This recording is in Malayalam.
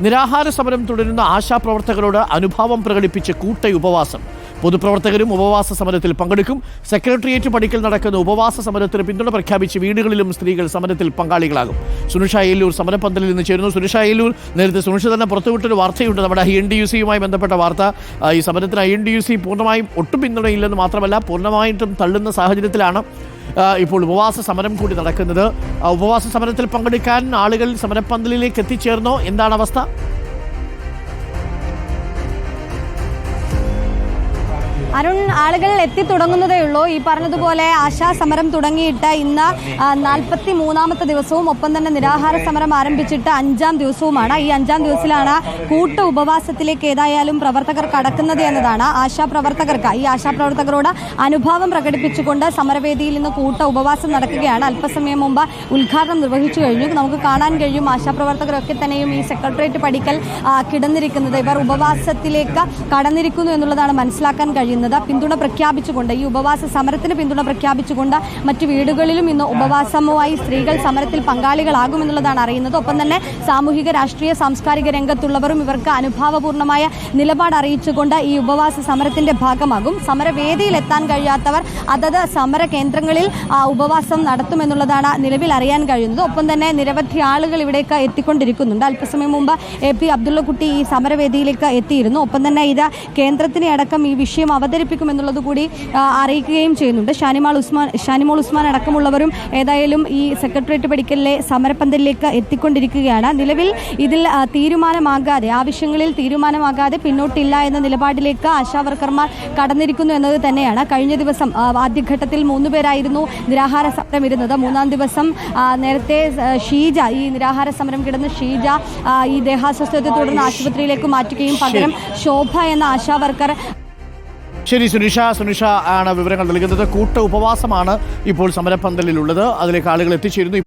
നിരാഹാര സമരം തുടരുന്ന ആശാപ്രവർത്തകരോട് അനുഭാവം പ്രകടിപ്പിച്ച് കൂട്ടയുപവാസം. പൊതുപ്രവർത്തകരും ഉപവാസ സമരത്തിൽ പങ്കെടുക്കും. സെക്രട്ടേറിയറ്റ് പടിക്കൽ നടക്കുന്ന ഉപവാസ സമരത്തിന് പിന്തുണ പ്രഖ്യാപിച്ച് വീടുകളിലും സ്ത്രീകൾ സമരത്തിൽ പങ്കാളികളാകും. സുനിഷ അയ്യല്ലൂർ സമരപ്പന്തലിൽ നിന്ന് ചേരുന്നു. സുനിഷ അയ്യല്ലൂർ, നേരത്തെ സുനിഷ തന്നെ പുറത്തുവിട്ടൊരു വാർത്തയുണ്ട്, നമ്മുടെ INTUC-യുമായി ബന്ധപ്പെട്ട വാർത്ത. ഈ സമരത്തിന് INTUC പൂർണ്ണമായും ഒട്ടും പിന്തുണയില്ലെന്ന് മാത്രമല്ല പൂർണ്ണമായിട്ടും തള്ളുന്ന സാഹചര്യത്തിലാണ് ഇപ്പോൾ ഉപവാസ സമരം കൂടി നടക്കുന്നത്. ഉപവാസ സമരത്തിൽ പങ്കെടുക്കാൻ ആളുകൾ സമരപ്പന്തലിലേക്ക് എത്തിച്ചേർന്നോ? എന്താണ് അവസ്ഥ? അരുൺ, ആളുകൾ എത്തിത്തുടങ്ങുന്നതേ ഉള്ളൂ. ഈ പറഞ്ഞതുപോലെ ആശാ സമരം തുടങ്ങിയിട്ട് ഇന്ന് 43ാമത്തെ ദിവസവും ഒപ്പം തന്നെ നിരാഹാര സമരം ആരംഭിച്ചിട്ട് 5ാം ദിവസവുമാണ്. ഈ 5ാം ദിവസത്തിലാണ് കൂട്ട ഉപവാസത്തിലേക്ക് ഏതായാലും പ്രവർത്തകർ കടക്കുന്നത് എന്നതാണ്. ഈ ആശാപ്രവർത്തകരോട് അനുഭാവം പ്രകടിപ്പിച്ചുകൊണ്ട് സമരവേദിയിൽ നിന്ന് കൂട്ട ഉപവാസം നടക്കുകയാണ്. അല്പസമയം മുമ്പ് ഉദ്ഘാടനം നിർവഹിച്ചു കഴിഞ്ഞു. നമുക്ക് കാണാൻ കഴിയും ആശാപ്രവർത്തകരൊക്കെ തന്നെയും ഈ സെക്രട്ടേറിയറ്റ് പടിക്കൽ കിടന്നിരിക്കുന്നത്. ഇവർ ഉപവാസത്തിലേക്ക് കടന്നിരിക്കുന്നു എന്നുള്ളതാണ് മനസ്സിലാക്കാൻ കഴിയുന്നത്. പിന്തുണ പ്രഖ്യാപിച്ചുകൊണ്ട്, ഈ ഉപവാസ സമരത്തിന് പിന്തുണ പ്രഖ്യാപിച്ചുകൊണ്ട് മറ്റു വീടുകളിലും ഇന്ന് ഉപവാസവുമായി സ്ത്രീകൾ സമരത്തിൽ പങ്കാളികളാകുമെന്നുള്ളതാണ് അറിയുന്നത്. ഒപ്പം തന്നെ സാമൂഹിക, രാഷ്ട്രീയ, സാംസ്കാരിക രംഗത്തുള്ളവരും ഇവർക്ക് അനുഭാവപൂർണ്ണമായ നിലപാട് അറിയിച്ചുകൊണ്ട് ഈ ഉപവാസ സമരത്തിന്റെ ഭാഗമാകും. സമരവേദിയിൽ എത്താൻ കഴിയാത്തവർ അതത് സമര കേന്ദ്രങ്ങളിൽ ഉപവാസം നടത്തുമെന്നുള്ളതാണ് നിലവിൽ അറിയാൻ കഴിയുന്നത്. ഒപ്പം തന്നെ നിരവധി ആളുകൾ ഇവിടേക്ക് എത്തിക്കൊണ്ടിരിക്കുന്നുണ്ട്. അല്പസമയം മുമ്പ് AP അബ്ദുള്ളക്കുട്ടി ഈ സമരവേദിയിലേക്ക് എത്തിയിരുന്നു. ഒപ്പം തന്നെ ഇത് കേന്ദ്രത്തിനെ അടക്കം ഈ വിഷയം അവതരിപ്പിക്കുമെന്നുള്ളത് കൂടി അറിയിക്കുകയും ചെയ്യുന്നുണ്ട്. ഷാനിമോൾ ഉസ്മാൻ അടക്കമുള്ളവരും ഏതായാലും ഈ സെക്രട്ടേറിയറ്റ് പടിക്കലിലെ സമരപ്പന്തലിലേക്ക് എത്തിക്കൊണ്ടിരിക്കുകയാണ്. നിലവിൽ ഇതിൽ ആവശ്യങ്ങളിൽ തീരുമാനമാകാതെ പിന്നോട്ടില്ല എന്ന നിലപാടിലേക്ക് ആശാവർക്കർമാർ കടന്നിരിക്കുന്നു എന്നത് തന്നെയാണ്. കഴിഞ്ഞ ദിവസം ആദ്യഘട്ടത്തിൽ 3 പേരായിരുന്നു നിരാഹാര സമരം ഇരുന്നത്. 3ാം ദിവസം നേരത്തെ ഷീജ, ഈ നിരാഹാര സമരം കിടന്ന ഷീജ ഈ ദേഹാസ്വസ്ഥതയെ തുടർന്ന് ആശുപത്രിയിലേക്ക് മാറ്റുകയും പകരം ശോഭ എന്ന ആശാവർക്കർ. ശരി, സുനിഷ ആണ് വിവരങ്ങൾ നൽകുന്നത്. കൂട്ട ഉപവാസമാണ് ഇപ്പോൾ സമരപ്പന്തലിലുള്ളത്. അതിലേക്ക് ആളുകൾ എത്തിച്ചേരുന്നു.